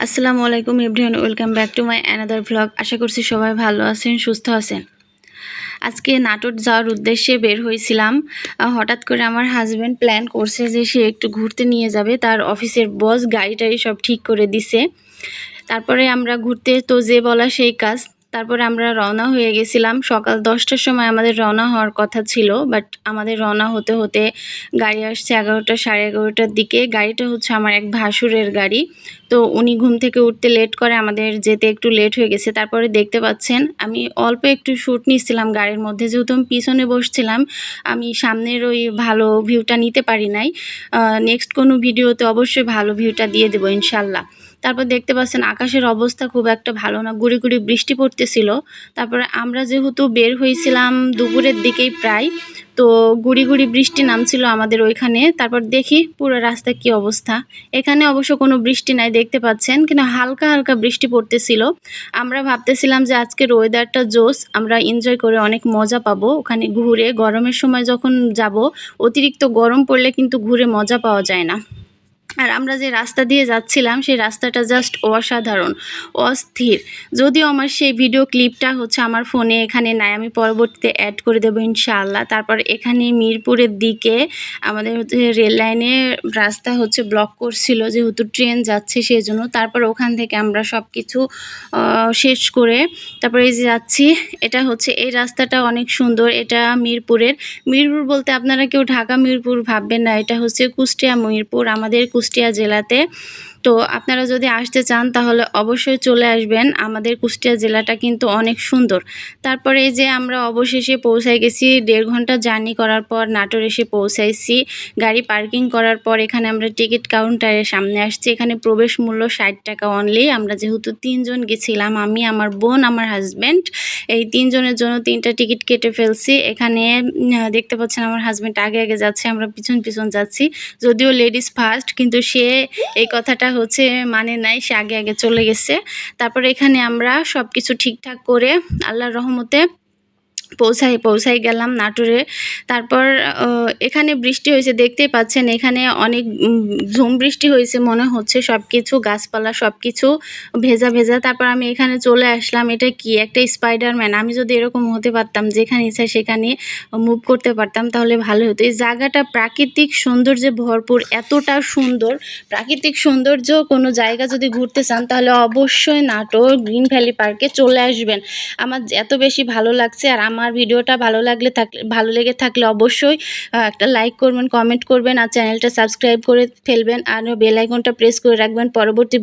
আসসালামু আলাইকুম everyone, welcome back to my another vlog. আশা করছি সবাই ভালো আছেন, সুস্থ আছেন। আজকে নাটোর যাওয়ার উদ্দেশ্যে বের হয়েছিলাম। হঠাৎ করে আমার হাজব্যান্ড প্ল্যান করছে যে সে একটু ঘুরতে নিয়ে যাবে। তার অফিসের বস গাড়ি টাড়ি সব ঠিক করে দিছে। তারপরে আমরা ঘুরতে তো যে বলা সেই কাজ। তারপরে আমরা রওনা হয়ে গেছিলাম। সকাল 10টার সময় আমাদের রওনা হওয়ার কথা ছিল, বাট আমাদের রওনা হতে হতে গাড়ি আসছে 11টা, সাড়ে 11টার দিকে। গাড়িটা হচ্ছে আমার এক ভাসুরের গাড়ি। তো উনি ঘুম থেকে উঠতে লেট করে, আমাদের যেতে একটু লেট হয়ে গেছে। তারপরে দেখতে পাচ্ছেন আমি অল্প একটু শ্যুট নিচ্ছিলাম গাড়ির মধ্যে, যেহেতু আমি পিছনে বসছিলাম। আমি সামনের ওই ভালো ভিউটা নিতে পারি নাই। নেক্সট কোনো ভিডিওতে অবশ্যই ভালো ভিউটা দিয়ে দেবো ইনশাল্লাহ। তারপর দেখতে পাচ্ছেন আকাশের অবস্থা খুব একটা ভালো না, গুড়ি গুড়ি বৃষ্টি পড়তেছিল। তারপরে আমরা যেহেতু বের হয়েছিলাম দুপুরের দিকেই প্রায়, তো গুড়ি গুড়ি বৃষ্টি নামছিল আমাদের ওইখানে। তারপর দেখি পুরো রাস্তা কি অবস্থা। এখানে অবশ্য কোনো বৃষ্টি নাই দেখতে পাচ্ছেন, কিন্তু হালকা হালকা বৃষ্টি পড়তেছিল। আমরা ভাবতেছিলাম যে আজকের ওয়েদারটা জোস, আমরা এনজয় করে অনেক মজা পাবো ওখানে ঘুরে। গরমের সময় যখন যাব, অতিরিক্ত গরম পড়লে কিন্তু ঘুরে মজা পাওয়া যায় না। আর আমরা যে রাস্তা দিয়ে যাচ্ছিলাম সেই রাস্তাটা জাস্ট অসাধারণ, অস্থির। যদিও আমার সেই ভিডিও ক্লিপটা হচ্ছে আমার ফোনে এখানে নাই, আমি পরবর্তীতে অ্যাড করে দেবো ইনশাআল্লাহ। তারপর এখানে মিরপুরের দিকে আমাদের হচ্ছে রেল লাইনে রাস্তা হচ্ছে ব্লক করছিল, যেহেতু ট্রেন যাচ্ছে সেই জন্য। তারপর ওখান থেকে আমরা সব কিছু শেষ করে তারপরে এই যে যাচ্ছি। এটা হচ্ছে এই রাস্তাটা অনেক সুন্দর। এটা মিরপুর বলতে আপনারা কেউ ঢাকা মিরপুর ভাববেন না, এটা হচ্ছে কুষ্টিয়া মিরপুর, আমাদের কুষ্টিয়া জেলাতে। তো আপনারা যদি আসতে চান তাহলে অবশ্যই চলে আসবেন। আমাদের কুষ্টিয়া জেলাটা কিন্তু অনেক সুন্দর। তারপরে এই যে আমরা অবশেষে পৌঁছায় গেছি। 1.5 ঘন্টা জার্নি করার পর নাটোর এসে পৌঁছাইছি। গাড়ি পার্কিং করার পর এখানে আমরা টিকিট কাউন্টারের সামনে আসছি। এখানে প্রবেশ মূল্য 60 টাকা অনলি। আমরা যেহেতু 3 জন গেছিলাম, আমি, আমার বোন, আমার হাজব্যান্ড, এই 3 জনের জন্য 3টা টিকিট কেটে ফেলছি। এখানে দেখতে পাচ্ছেন আমার হাজব্যান্ড আগে আগে যাচ্ছে, আমরা পিছন পিছন যাচ্ছি। যদিও লেডিস ফার্স্ট, কিন্তু সে এই কথাটা হচ্ছে মানে নাই, সে আগে আগে চলে গেছে। তারপরে এখানে আমরা সব কিছু ঠিকঠাক করে আল্লাহর রহমতে পৌঁছাই গেলাম নাটোরে। তারপর এখানে বৃষ্টি হয়েছে দেখতেই পাচ্ছেন, এখানে অনেক ঝুম বৃষ্টি হয়েছে মনে হচ্ছে, সব কিছু গাছপালা সব কিছু ভেজা ভেজা। তারপর আমি এখানে চলে আসলাম। এটা কি একটা স্পাইডারম্যান। আমি যদি এরকম হতে পারতাম, যেখানে ইচ্ছা সেখানে মুভ করতে পারতাম, তাহলে ভালো হতো। এই জায়গাটা প্রাকৃতিক সৌন্দর্যে ভরপুর, এতটা সুন্দর প্রাকৃতিক সৌন্দর্য। কোনো জায়গা যদি ঘুরতে চান তাহলে অবশ্যই নাটোর গ্রিন ভ্যালি পার্কে চলে আসবেন। আমার এত বেশি ভালো লাগছে। আর আমার ভিডিওটা ভালো লেগে থাকলে অবশ্যই একটা লাইক করবেন, কমেন্ট করবেন, আর চ্যানেলটা সাবস্ক্রাইব করে ফেলবেন, আর বেল আইকনটা প্রেস করে রাখবেন। পরবর্তী